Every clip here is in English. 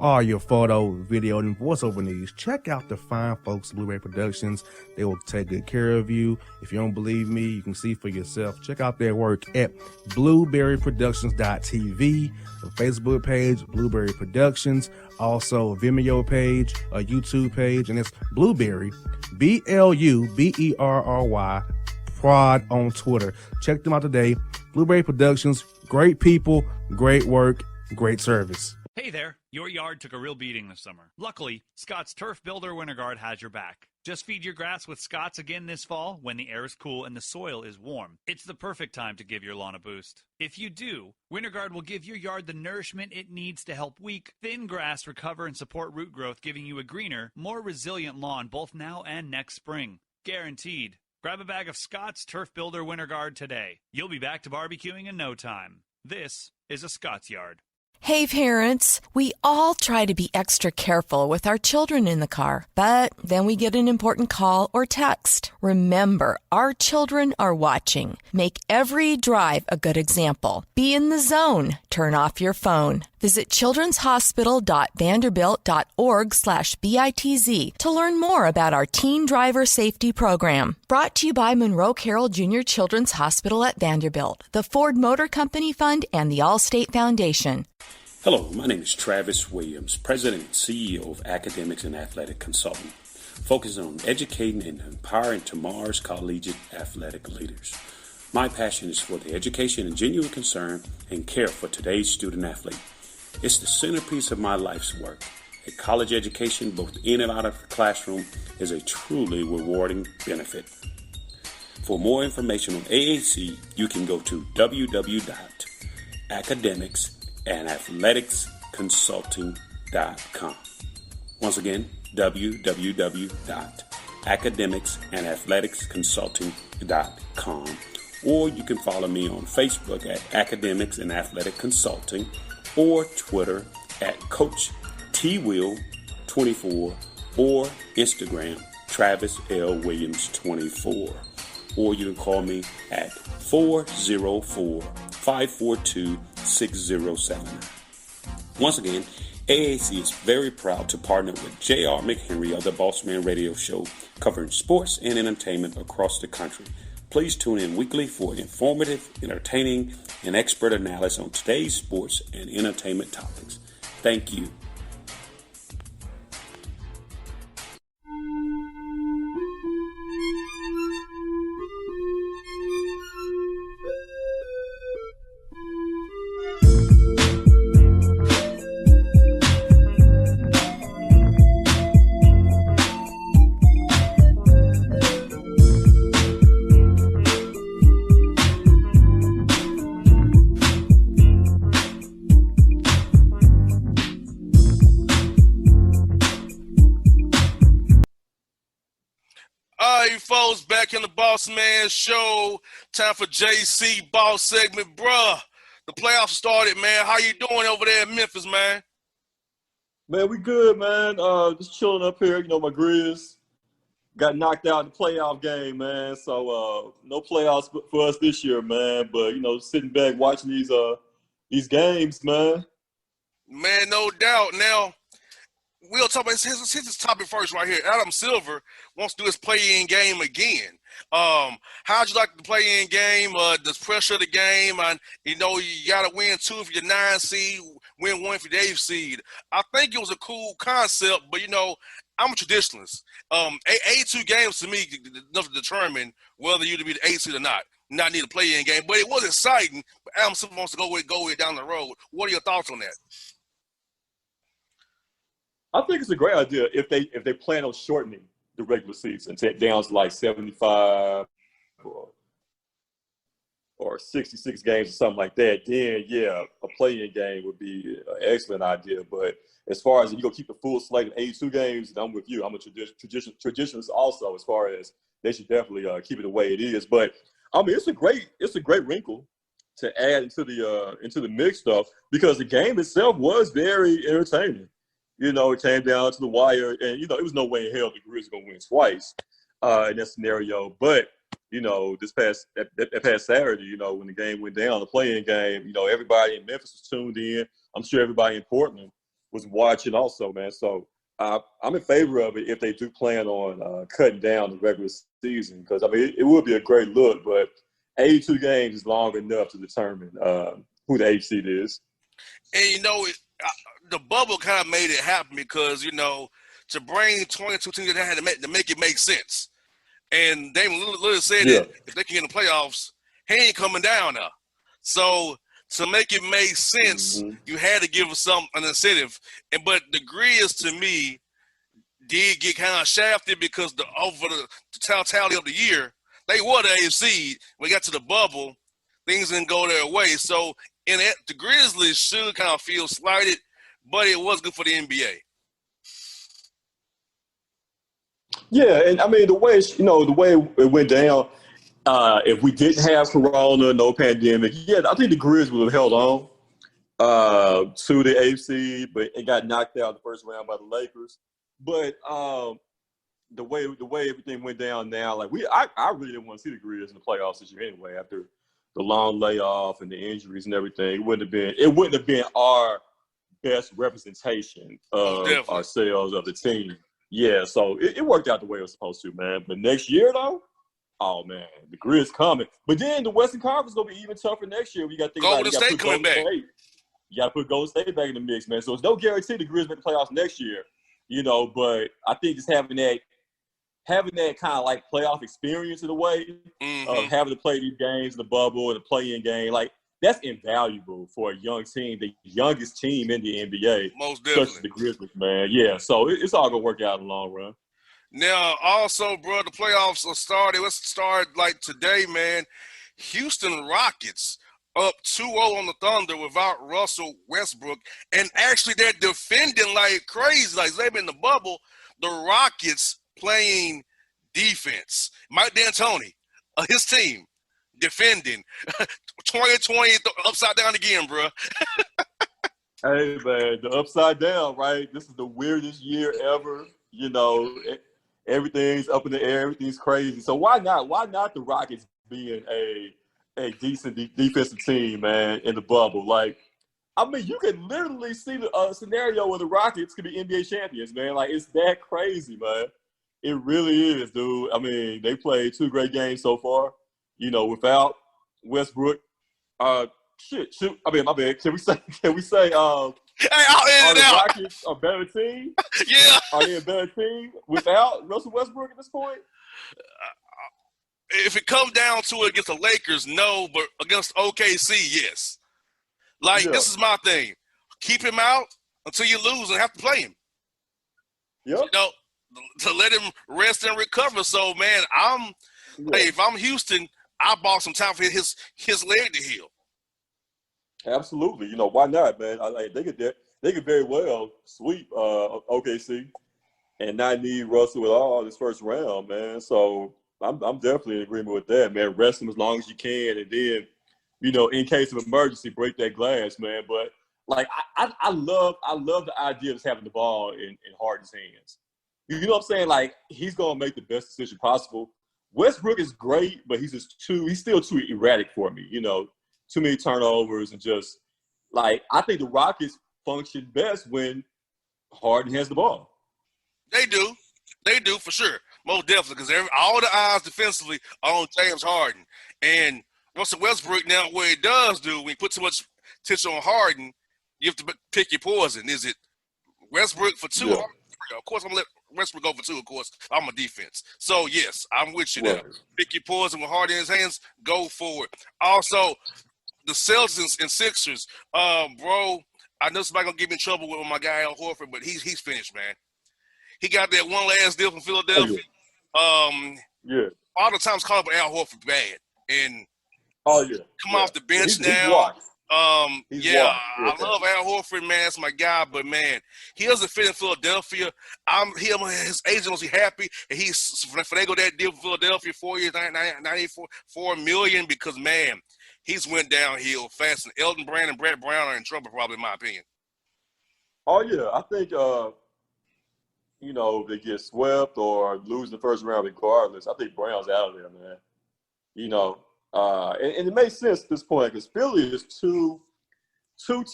For all your photo, video, and voiceover needs, check out the fine folks at Blueberry Productions. They will take good care of you. If you don't believe me, you can see for yourself. Check out their work at blueberryproductions.tv, the Facebook page, Blueberry Productions, also a Vimeo page, a YouTube page, and it's Blueberry, BLUBERRY, Prod on Twitter. Check them out today. Blueberry Productions, great people, great work, great service. Hey there, your yard took a real beating this summer. Luckily, Scott's Turf Builder Winter Guard has your back. Just feed your grass with Scott's again this fall when the air is cool and the soil is warm. It's the perfect time to give your lawn a boost. If you do, Winter Guard will give your yard the nourishment it needs to help weak, thin grass recover and support root growth, giving you a greener, more resilient lawn both now and next spring. Guaranteed. Grab a bag of Scott's Turf Builder Winter Guard today. You'll be back to barbecuing in no time. This is a Scott's Yard. Hey parents, we all try to be extra careful with our children in the car, but then we get an important call or text. Remember, our children are watching. Make every drive a good example. Be in the zone. Turn off your phone. Visit childrenshospital.vanderbilt.org/BITZ to learn more about our Teen Driver Safety Program. Brought to you by Monroe Carroll Jr. Children's Hospital at Vanderbilt, the Ford Motor Company Fund, and the Allstate Foundation. Hello, my name is Travis Williams, President and CEO of Academics and Athletic Consulting, focusing on educating and empowering tomorrow's collegiate athletic leaders. My passion is for the education and genuine concern and care for today's student athlete. It's the centerpiece of my life's work. A college education, both in and out of the classroom, is a truly rewarding benefit. For more information on AAC, you can go to www.academicsandathleticsconsulting.com. Once again, www.academicsandathleticsconsulting.com. Or you can follow me on Facebook at Academics and Athletic Consulting, or Twitter at Coach TWill24, or Instagram Travis L. Williams 24. Or you can call me at 404-542-6079. Once again, AAC is very proud to partner with J.R. McHenry of the Bossman Radio Show, covering sports and entertainment across the country. Please tune in weekly for informative, entertaining, and expert analysis on today's sports and entertainment topics. Thank you. Folks, back in the Bossman Show. Time for JC Boss segment. Bruh, the playoffs started, man. How you doing over there in Memphis, man? Man, we good, man. Just chilling up here. You know, my Grizz got knocked out in the playoff game, man. So no playoffs for us this year, man. But, you know, sitting back watching these games, man. Man, no doubt. Now, we'll talk about this topic first right here. Adam Silver wants to do his play-in game again. How'd you like the play-in game? The pressure of the game, and you know you got to win 2 if you're 9 seed, win 1 if you're 8 seed. I think it was a cool concept, but you know I'm a traditionalist. 82 games to me enough to determine whether you to be the 8 seed or not. Not need a play-in game, but it was exciting. But Adam Silver wants to go with down the road. What are your thoughts on that? I think it's a great idea if they plan on shortening the regular season down to like 75 or 66 games or something like that. Then yeah, a play-in game would be an excellent idea. But as far as you go keep the full slate of 82 games, I'm with you. I'm a traditionalist also. As far as they should definitely keep it the way it is. But I mean, it's a great wrinkle to add into the mix stuff because the game itself was very entertaining. You know, it came down to the wire, and, you know, it was no way in hell the Grizz going to win twice in that scenario. But, you know, that past Saturday, you know, when the game went down, the play-in game, you know, everybody in Memphis was tuned in. I'm sure everybody in Portland was watching also, man. So I'm in favor of it if they do plan on cutting down the regular season, because I mean it would be a great look, but 82 games is long enough to determine who the 8th seed is. And the bubble kind of made it happen because to bring 22 teams, they had to make it make sense. And Damon Lillard said that if they can get in the playoffs, he ain't coming down now. So to make it make sense, you had to give them an incentive. But the Grizz, to me, did get kind of shafted because over the totality of the year, they were the AFC. When we got to the bubble, things didn't go their way. So the Grizzlies should kind of feel slighted, but it was good for the NBA. Yeah, and I mean the way it went down. If we didn't have Corona, no pandemic, I think the Grizz would have held on to the AFC, but it got knocked out in the first round by the Lakers. But the way everything went down now, like I really didn't want to see the Grizz in the playoffs this year anyway. After the long layoff and the injuries and everything, it wouldn't have been our best representation of ourselves, of the team. Yeah, so it worked out the way it was supposed to, man. But next year, though, oh, man, the Grizz coming. But then the Western Conference is going to be even tougher next year. We got to think Golden State coming back. You got to put Golden State back in the mix, man. So it's no guarantee the Grizz make the playoffs next year, but I think just having that kind of like playoff experience in a way of having to play these games in the bubble and the play-in game, like that's invaluable for a young team, the youngest team in the NBA. Most definitely. Such as the Grizzlies, man. Yeah, so it's all going to work out in the long run. Now, also, bro, the playoffs are started. Let's start like today, man. Houston Rockets up 2-0 on the Thunder without Russell Westbrook. And actually, they're defending like crazy. Like they've been in the bubble. The Rockets playing defense. Mike D'Antoni, his team, defending. 2020 upside down again, bro. Hey, man, the upside down, right? This is the weirdest year ever. Everything's up in the air. Everything's crazy. So why not? Why not the Rockets being a decent defensive team, man, in the bubble? Like, I mean, you can literally see the scenario where the Rockets could be NBA champions, man. Like, it's that crazy, man. It really is, dude. I mean, they played 2 great games so far, without Westbrook. Shoot. I mean, my bad. Can we say? Hey, I'll end it out. Rockets a better team? Yeah. Are they a better team without Russell Westbrook at this point? If it comes down to it against the Lakers, no. But against OKC, yes. This is my thing. Keep him out until you lose and have to play him. Yep. To let him rest and recover. So, man, hey, if I'm Houston, I bought some time for his leg to heal. Absolutely. Why not, man? They could very well sweep OKC and not need Russell at all this first round, man. So I'm definitely in agreement with that, man. Rest him as long as you can, and then, in case of emergency, break that glass, man. But like I love the idea of just having the ball in Harden's hands. You know what I'm saying? Like, he's gonna make the best decision possible. Westbrook is great, but he's still too erratic for me, too many turnovers, and just like, I think the Rockets function best when Harden has the ball. They do for sure, most definitely, because all the eyes defensively are on James Harden. And Russell Westbrook, now what it does do, when you put too much attention on Harden, you have to pick your poison. Is it Westbrook for 2? Yeah. Of course, I'm gonna let Westbrook go for 2. Of course, I'm a defense. So yes, I'm with you there. Pick your poison with Harden in his hands. Go for it. Also, the Celtics and Sixers, bro. I know somebody gonna get me in trouble with my guy Al Horford, but he's finished, man. He got that one last deal from Philadelphia. All the times called up Al Horford bad, and come off the bench now. I love Al Horford, man. That's my guy, but man, he doesn't fit in Philadelphia. His agent was happy, and he's when they go that deal for Philadelphia 4 years, $94 million, because man, he's went downhill fast. And Elton Brand and Brett Brown are in trouble, probably, in my opinion. Oh yeah, I think they get swept or lose the first round regardless. I think Brown's out of there, man. And it makes sense at this point because Philly is too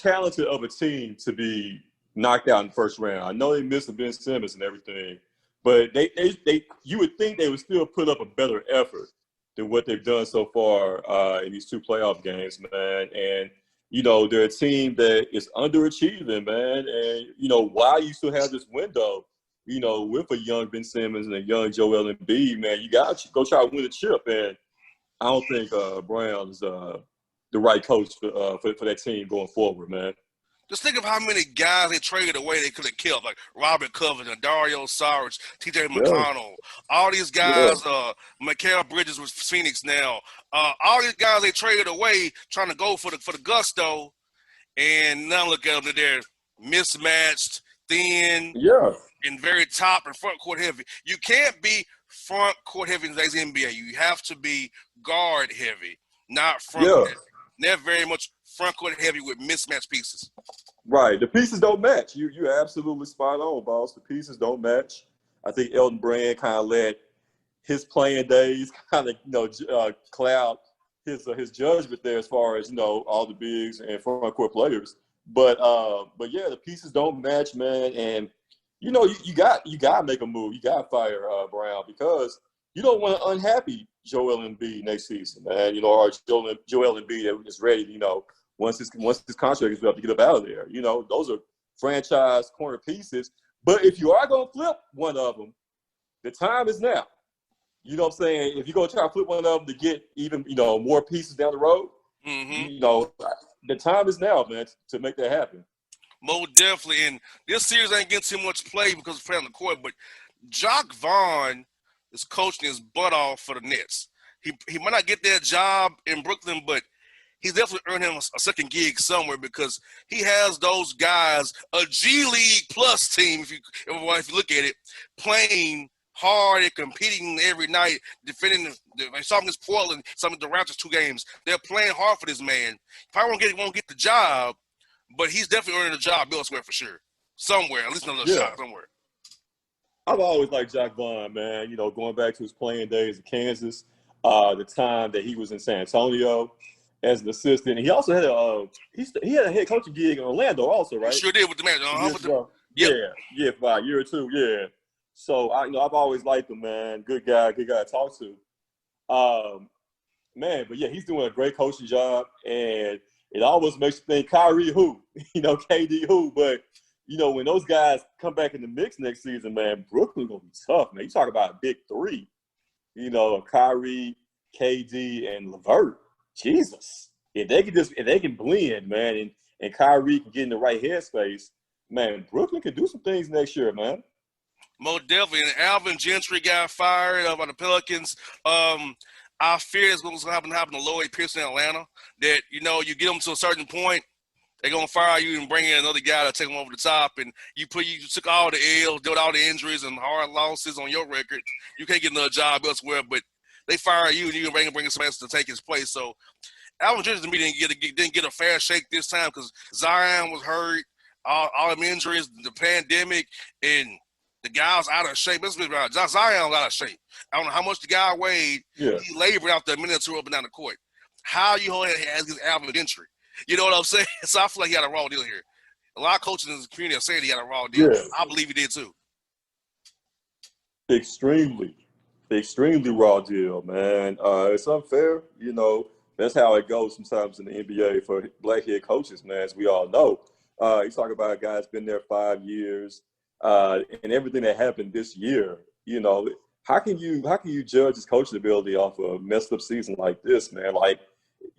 talented of a team to be knocked out in the first round. I know they missed Ben Simmons and everything, but they you would think they would still put up a better effort than what they've done so far in these 2 playoff games, man. And they're a team that is underachieving, man. And while you still have this window, with a young Ben Simmons and a young Joel Embiid, man, you got to go try to win a chip. And I don't think Brown's the right coach for that team going forward, man. Just think of how many guys they traded away they could have killed, like Robert Covington, Dario Saric, T.J. McConnell. All these guys, Mikal Bridges with Phoenix now. All these guys they traded away trying to go for the gusto, and now look at them. They're mismatched, thin, and very top and front court heavy. You can't be front court heavy in today's NBA. You have to be guard heavy, not front court heavy. They're very much front court heavy with mismatched pieces. Right. The pieces don't match. You're absolutely spot on, boss. The pieces don't match. I think Elton Brand kind of let his playing days kind of cloud his judgment there as far as all the bigs and front court players. But yeah, the pieces don't match, man. And you got to make a move. You got to fire Brown, because you don't want an unhappy Joel Embiid next season, man. Or Joel Embiid is ready. Once his contract is up, to get up out of there. Those are franchise corner pieces. But if you are going to flip one of them, the time is now. You know what I'm saying? If you're going to try to flip one of them to get even, more pieces down the road, the time is now, man, to make that happen. Most definitely. And this series ain't getting too much play because of playing on the court, but Jacque Vaughn is coaching his butt off for the Nets. He might not get that job in Brooklyn, but he's definitely earned him a second gig somewhere, because he has those guys, a G League plus team, if you look at it, playing hard and competing every night, defending some against Portland, some of the Raptors 2 games. They're playing hard for this man. Probably won't get the job, but he's definitely earning a job elsewhere for sure. Somewhere, at least another shot somewhere. I've always liked Jacque Vaughn, man. Going back to his playing days in Kansas, the time that he was in San Antonio as an assistant. He also had he had a head coaching gig in Orlando also, right? He sure did with the man. Yeah, for about a year or two, yeah. So I've always liked him, man. Good guy to talk to. Man, but yeah, he's doing a great coaching job, and it almost makes you think Kyrie who, KD who, but when those guys come back in the mix next season, man, Brooklyn gonna be tough, man. You talk about a big 3, Kyrie, KD, and LeVert. Jesus, if they can blend, man, and Kyrie can get in the right headspace, man, Brooklyn can do some things next year, man. Most definitely. And Alvin Gentry got fired by the Pelicans. I fear it's going to happen to Lloyd Pierce in Atlanta. That you get them to a certain point, they're gonna fire you and bring in another guy to take them over the top. And you took all the L's, dealt all the injuries and hard losses on your record. You can't get another job elsewhere, but they fire you and you can bring somebody else to take his place. So Alvin Gentry to me didn't get a fair shake this time, because Zion was hurt, all them injuries, the pandemic, and the guy's out of shape. Zion out of shape. I don't know how much the guy weighed. Yeah. He labored out there a minute or two up and down the court. How you hold it as Alvin Gentry? You know what I'm saying? So I feel like he had a raw deal here. A lot of coaches in the community are saying he had a raw deal. Yeah. I believe he did too. Extremely raw deal, man. It's unfair. That's how it goes sometimes in the NBA for black head coaches, man, as we all know. You talk about a guy that's been there 5 years, and everything that happened this year. How can you judge his coaching ability off a messed up season like this, man? Like,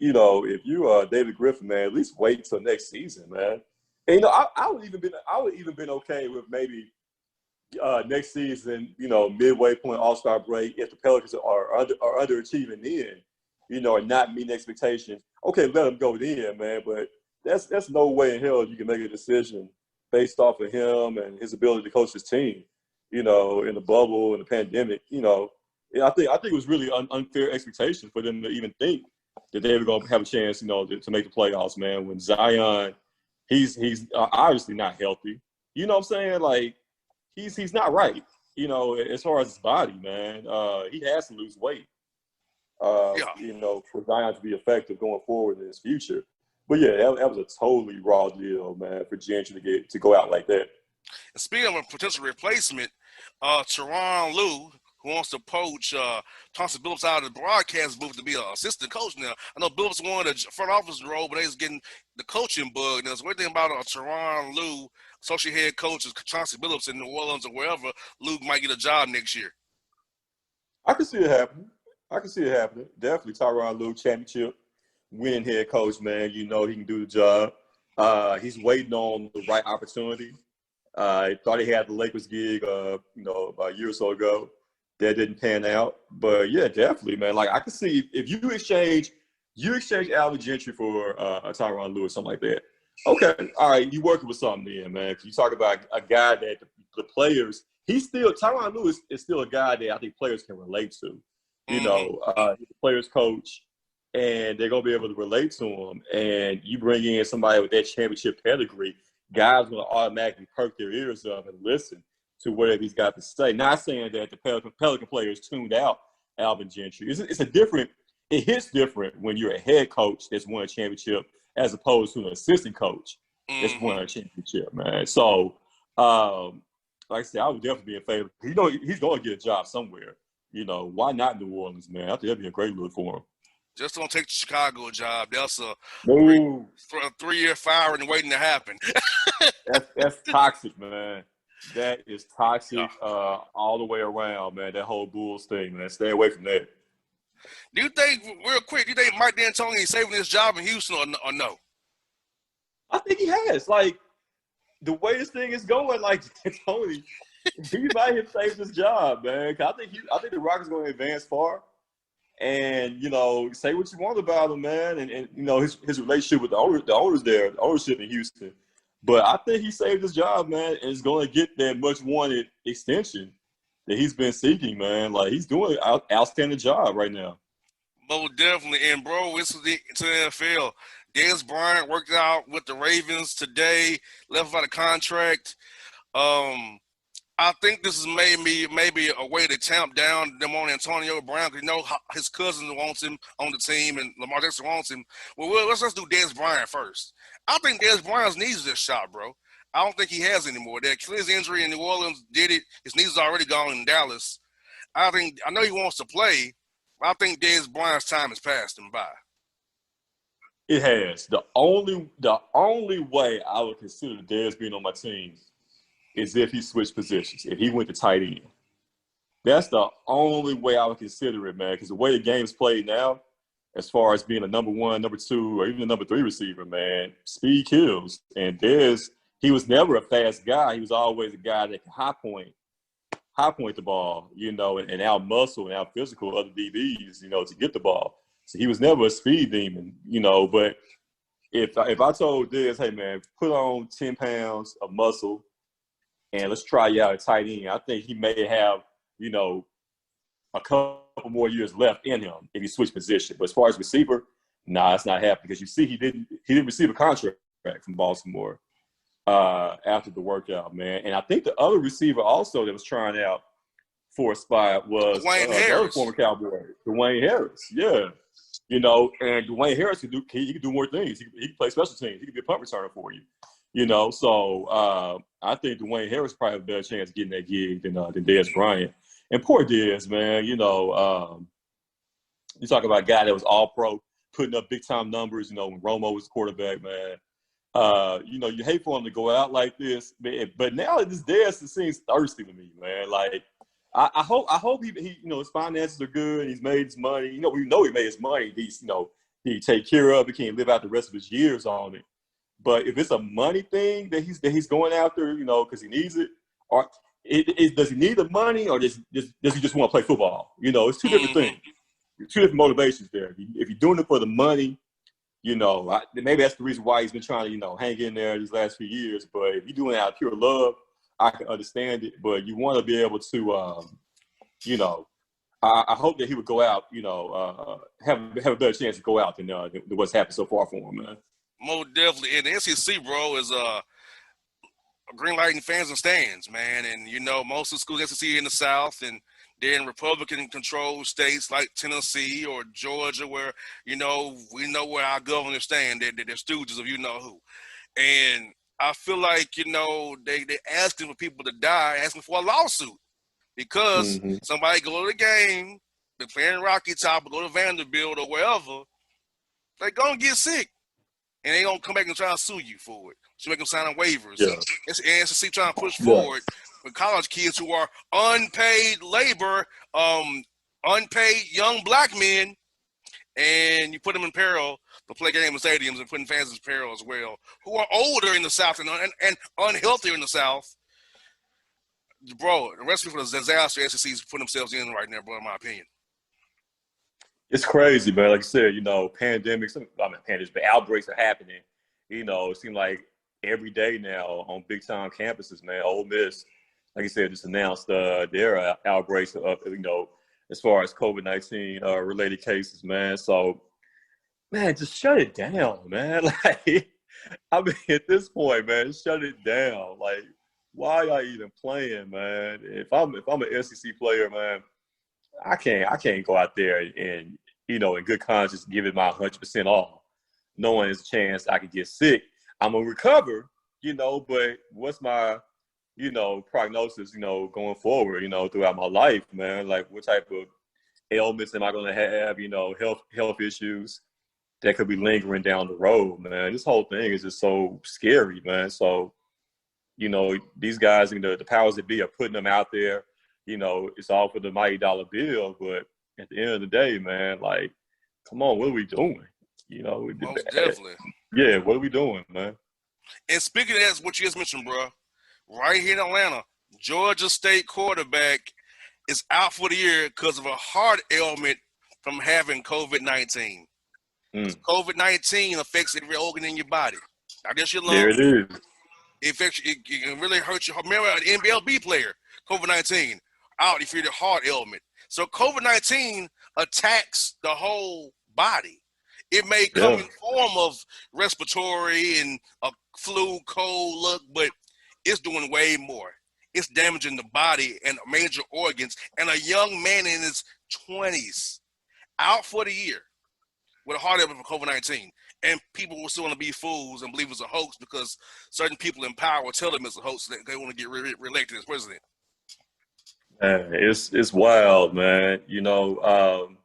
if you are David Griffin, man, at least wait till next season, man. And I would even been okay with maybe next season, midway point, All-Star break, if the Pelicans are underachieving then, and not meeting expectations. Okay, let them go then, man. But that's no way in hell you can make a decision based off of him and his ability to coach his team, in the bubble and the pandemic. I think it was really unfair expectation for them to even think that they were going to have a chance, to make the playoffs, man. When Zion, he's obviously not healthy. You know what I'm saying? Like, he's not right, as far as his body, man. He has to lose weight, for Zion to be effective going forward in his future. But yeah, that was a totally raw deal, man, for Gentry to go out like that. And speaking of a potential replacement, Teron Lue, who wants to poach Thompson Billups out of the broadcast booth to be an assistant coach now. I know Billups wanted a front office role, but he's getting the coaching bug. Now, so what do you think about Teron Lue, associate head coach of Chauncey Billups in New Orleans or wherever, Lue might get a job next year? I can see it happening. Definitely Tyronn Lue, championship winning head coach, man. You know he can do the job. He's waiting on the right opportunity. I thought he had the Lakers gig, about a year or so ago. That didn't pan out. But, yeah, definitely, man. Like, I can see if you exchange Alvin Gentry for Tyronn Lue or something like that. Okay, all right, you working with something then, man. You talk about a guy that the players – Tyronn Lue is still a guy that I think players can relate to. You know, he's a players coach, and they're going to be able to relate to him. And you bring in somebody with that championship pedigree, guys are going to automatically perk their ears up and listen to whatever he's got to say. Not saying that the Pelican players tuned out Alvin Gentry. It hits different when you're a head coach that's won a championship as opposed to an assistant coach that's won a championship, man. So, like I said, I would definitely be in favor. He's going to get a job somewhere. You know, why not New Orleans, man? I think that'd be a great look for him. Just don't take the Chicago job. That's a No. 3-year firing waiting to happen. That's toxic, man. That is toxic all the way around, man. That whole Bulls thing, man. Stay away from that. Do you think, real quick, Mike D'Antoni is saving his job in Houston or no? I think he has. Like, the way this thing is going, like, D'Antoni, he might have saved his job, man. I think the Rockets going to advance far. And, say what you want about him, man. And his relationship with the owners there, the ownership in Houston. But I think he saved his job, man, and is going to get that much-wanted extension that he's been seeking, man. Like, he's doing an outstanding job right now. Most definitely. And, bro, this is the NFL. Dez Bryant worked out with the Ravens today, left out a contract. I think this is maybe a way to tamp down them on Antonio Brown because his cousin wants him on the team and Lamar Jackson wants him. Well, let's do Dez Bryant first. I think Dez Bryant needs this shot, bro. I don't think he has anymore. The Achilles injury in New Orleans did it. His knees is already gone in Dallas. I know he wants to play, but I think Dez Bryant's time has passed him by. It has. The only way I would consider Dez being on my team is if he switched positions, if he went to tight end. That's the only way I would consider it, man, because the way the game's played now, as far as being a number 1, number 2, or even a number 3 receiver, man, speed kills. And Dez, he was never a fast guy. He was always a guy that can high point the ball, and out-muscle and out-physical other DBs, to get the ball. So he was never a speed demon, But if I told Dez, hey, man, put on 10 pounds of muscle, and let's try you out at tight end, I think he may have, a couple more years left in him if he switched position. But as far as receiver, nah, it's not happening because you see he didn't receive a contract from Baltimore after the workout, man. And I think the other receiver also that was trying out for a spot was another former Cowboy, Dwayne Harris. Yeah. And Dwayne Harris can do more things. He can play special teams. He can be a punt returner for you. So I think Dwayne Harris probably have a better chance of getting that gig than Dez Bryant. And poor Dez, man, you talk about a guy that was all-pro, putting up big-time numbers, when Romo was quarterback, man. You hate for him to go out like this. But now this Dez seems thirsty to me, man. Like, I hope he his finances are good and he's made his money. We know he made his money. He take care of it, he can't live out the rest of his years on it. But if it's a money thing that he's going after, because he needs it, or does he need the money, or does he just want to play football? It's two different things, two different motivations there. If you're doing it for the money, maybe that's the reason why he's been trying to hang in there these last few years. But if you're doing it out of pure love, I can understand it. But you want to be able to, I hope that he would go out, have a better chance to go out than what's happened so far for him, man. Most definitely. And the SEC, bro, is green lighting fans and stands, man. And, most of the schools SEC in the South and They're in Republican-controlled states like Tennessee or Georgia, where we know where our governors stand. They're stooges of you know who, and I feel like they asking for people to die, asking for a lawsuit because Mm-hmm. somebody go to the game, they're playing Rocky Top, or go to Vanderbilt or wherever, they're gonna get sick, and they gonna come back and try to sue you for it. So make them sign on waivers. Yeah. It's NCC trying to push Yeah. forward for college kids who are unpaid labor, unpaid young black men, and you put them in peril to play games in stadiums and putting fans in peril as well, who are older in the South and unhealthier in the South. Bro, the recipe for the disaster SEC is putting themselves in right now, bro, in my opinion. It's crazy, man. Like I said, pandemics, but outbreaks are happening. It seems like every day now on big-time campuses, man. Ole Miss, like I said, just announced their outbreaks of, as far as COVID-19 related cases, man. So, man, just shut it down, man. Like, at this point, man, just shut it down. Like, why are y'all even playing, man? If I'm an SEC player, man, I can't go out there and in good conscience give it my 100% all, knowing there's a chance I could get sick. I'm gonna recover, but what's my prognosis, going forward, throughout my life, man? Like, what type of ailments am I gonna have? Health issues that could be lingering down the road, man. This whole thing is just so scary, man. So, these guys, the powers that be are putting them out there. It's all for the mighty dollar bill, but at the end of the day, man, like, come on, what are we doing? Most definitely. Yeah, what are we doing, man? And speaking of that, what you just mentioned, bro, right here in Atlanta, Georgia State quarterback is out for the year because of a heart ailment from having COVID-19. COVID-19 affects every organ in your body. I guess your lungs. There it is. It can really hurt you. Remember, an NBLB player, COVID-19, out if you're the heart ailment. So COVID-19 attacks the whole body. It may come in form of respiratory and a flu, cold look, but it's doing way more. It's damaging the body and major organs. And a young man in his 20s out for the year with a heart ailment from COVID-19. And people will still want to be fools and believe it's a hoax because certain people in power will tell them it's a hoax that they want to get reelected as president. It's wild, man. And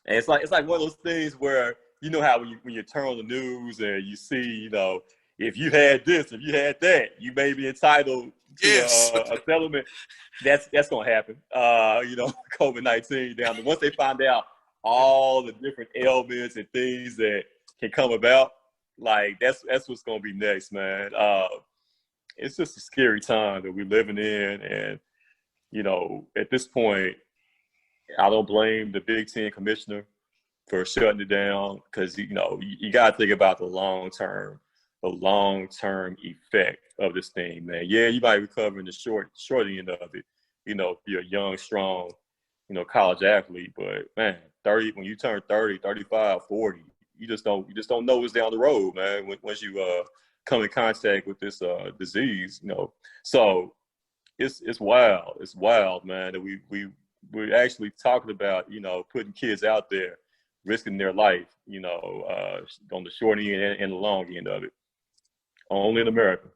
it's like one of those things where how when you turn on the news and you see, if you had this, if you had that, you may be entitled to a settlement. That's gonna happen. COVID-19 down there. Once they find out all the different ailments and things that can come about, like that's what's gonna be next, man. It's just a scary time that we're living in, and at this point, I don't blame the Big Ten commissioner for shutting it down because you got to think about the long term effect of this thing, man. Yeah, you might recover in the short end of it, if you're a young, strong, college athlete, but man, when you turn 30, 35, 40, you just don't know what's down the road, man. Once you come in contact with this disease, so it's wild. It's wild, man, that we're actually talking about, putting kids out there, risking their life, on the short end and the long end of it. Only in America.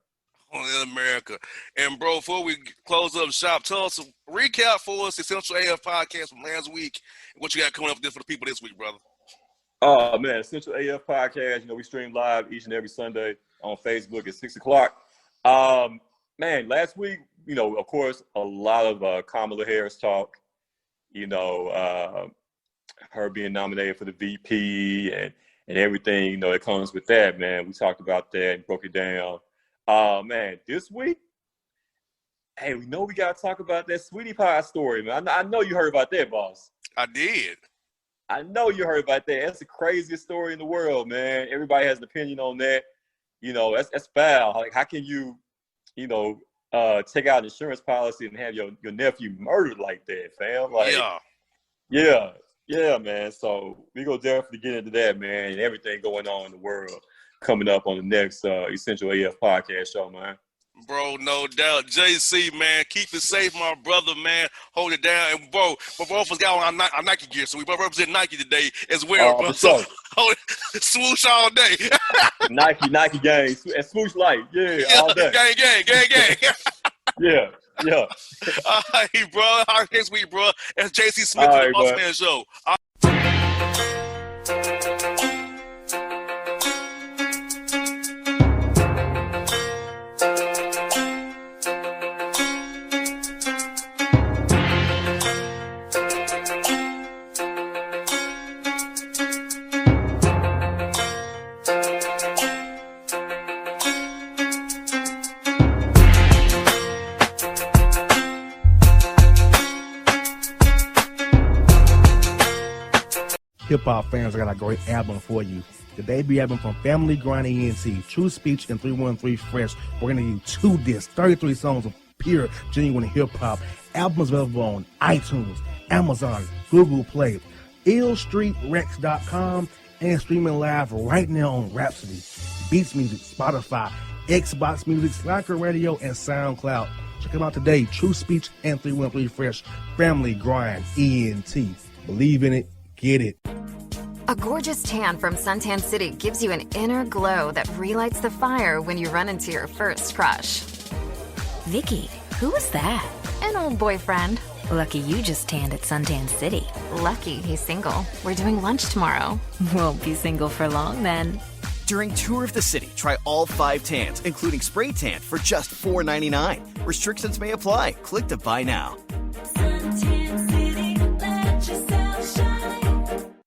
Only in America. And, bro, before we close up shop, tell us, recap for us the Central AF podcast from last week and what you got coming up with this for the people this week, brother. Oh, man, Central AF podcast, we stream live each and every Sunday on Facebook at 6 o'clock. Man, last week, of course, a lot of Kamala Harris talk, her being nominated for the VP and everything, that comes with that, man. We talked about that and broke it down. Man, this week, hey, we got to talk about that Sweetie Pie story, man. I know you heard about that, boss. I did. I know you heard about that. That's the craziest story in the world, man. Everybody has an opinion on that. That's foul. Like, how can you, take out an insurance policy and have your nephew murdered like that, fam? Like, yeah, man. So we go definitely get into that, man, and everything going on in the world coming up on the next Essential AF podcast show, man. Bro, no doubt. JC, man, keep it safe, my brother, man. Hold it down. And, bro, both of us got on our Nike gear, so we both represent Nike today as well, bro. So, swoosh all day. Nike gang, and swoosh light. Yeah, all day. Gang. Yeah. All right, bro. All right, next week, bro. That's JC Smith to the Bossman Show. Hip-hop fans, I got a great album for you. The debut album from Family Grind ENT, True Speech and 313 Fresh. We're going to give you 2 discs, 33 songs of pure, genuine hip-hop. Albums available on iTunes, Amazon, Google Play, illstreetrex.com, and streaming live right now on Rhapsody, Beats Music, Spotify, Xbox Music, Slacker Radio, and SoundCloud. Check them out today. True Speech and 313 Fresh. Family Grind ENT. Believe in it. Get it. A gorgeous tan from Suntan City gives you an inner glow that relights the fire when you run into your first crush. Vicky, who was that? An old boyfriend. Lucky you just tanned at Suntan City. Lucky he's single. We're doing lunch tomorrow. Won't be single for long then. During Tour of the City, try all 5 tans, including spray tan, for just $4.99. Restrictions may apply. Click to buy now. Suntan City, let yourself shine.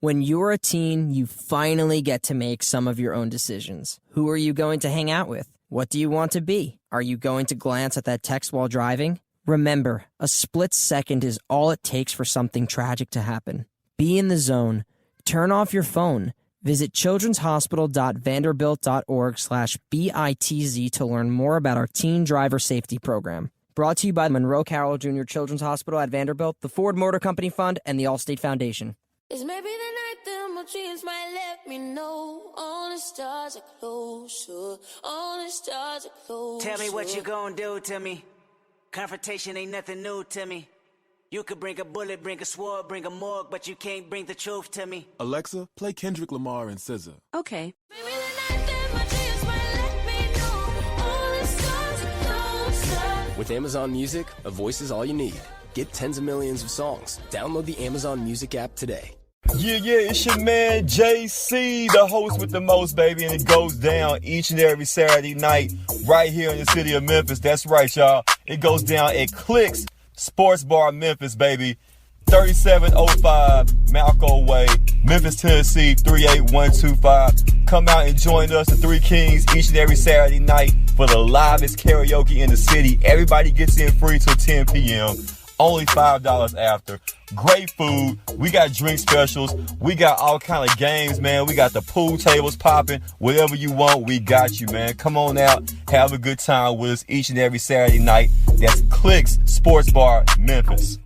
When you're a teen, you finally get to make some of your own decisions. Who are you going to hang out with? What do you want to be? Are you going to glance at that text while driving? Remember, a split second is all it takes for something tragic to happen. Be in the zone. Turn off your phone. Visit childrenshospital.vanderbilt.org/BITZ to learn more about our teen driver safety program. Brought to you by Monroe Carroll Jr. Children's Hospital at Vanderbilt, the Ford Motor Company Fund, and the Allstate Foundation. It's maybe the night that my dreams might let me know. All the stars are closer. All the stars are closer. Tell me what you gonna do to me. Confrontation ain't nothing new to me. You could bring a bullet, bring a sword, bring a morgue, but you can't bring the truth to me. Alexa, play Kendrick Lamar and SZA. Okay. Maybe the night that my dreams might let me know. All the stars are closer. With Amazon Music, a voice is all you need. Get tens of millions of songs. Download the Amazon Music app today. Yeah, it's your man JC, the host with the most, baby, and it goes down each and every Saturday night right here in the city of Memphis. That's right, y'all. It goes down at Clicks Sports Bar Memphis, baby. 3705 Malco Way, Memphis, Tennessee, 38125. Come out and join us, the Three Kings, each and every Saturday night for the livest karaoke in the city. Everybody gets in free till 10 p.m. Only $5 after. Great food. We got drink specials. We got all kind of games, man. We got the pool tables popping. Whatever you want, we got you, man. Come on out. Have a good time with us each and every Saturday night. That's Clicks Sports Bar, Memphis.